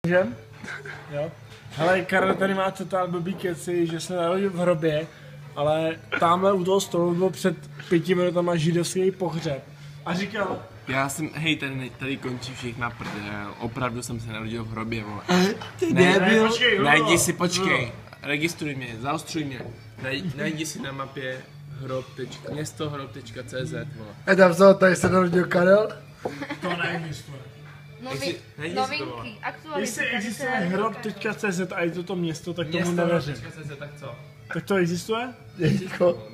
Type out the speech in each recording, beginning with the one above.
Jo. Hele, Karel tady má totál blbý keci, že se narodil v hrobě, ale tamhle u toho stolu byl před 5 minutama židovský pohřeb. A říkal... Já jsem, hej, tady končí všechna prdel, opravdu jsem se narodil v hrobě, vole. Ty nebyl. Najdi si, počkej, registruj mě, zaostřuj mě, najdi si na mapě město.hrob.cz, vole. Tam co, tady se narodil Karel? To neexistuje. Novinky, aktuality. Jestli existuje hrob.cz a je to město, tak tomu nevěřím. Město.cz, tak co? Tak to existuje? Jako.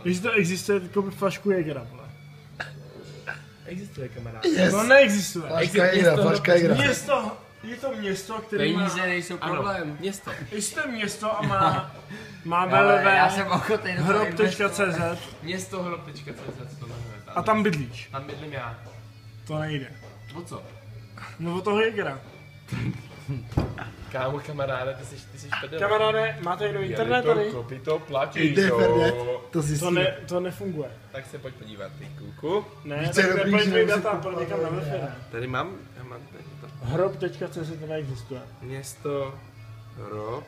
Jestli to existuje, tak koupí flašku Jägera, vole. Existuje, kamarád. Yes. To neexistuje. Flaška Jägera. Město, je to město, které má... Peníze nejsou problém, město. Jestli to město a má Já jsem ochotný do toho hrob.cz Město.cz to jmenuje. a tam bydlíš. Tam bydlím já. To nejde. O co? No o toho Jägera. Kámo, kamaráde, ty jsi špedel. Kamaráde, máte jenom internet tady? Kopy to platí, Internet, to si To nefunguje. Tak se pojď podívat, ty kuku. Ne, Více tak dobrý, nepojď že dvě si data, kupoval, pojď někam na Wi-Fi. ne? Tady mám tady to. Hrob.cz to neexistuje. Město, hrob.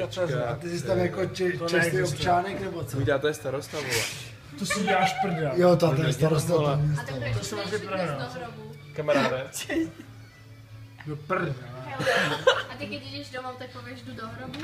.cz. A ty jsi tam jako To čestný neexistuje. občánek nebo co? Udělá, to je starosta, vole. To si děláš prdel. Jo, to je starosta. vole. A tak to je jsem asi nejlepší pravil. město hrobu. Kamaráde. Do prdel. A ty když jdeš domů, tak pověš, jdu do hrobu?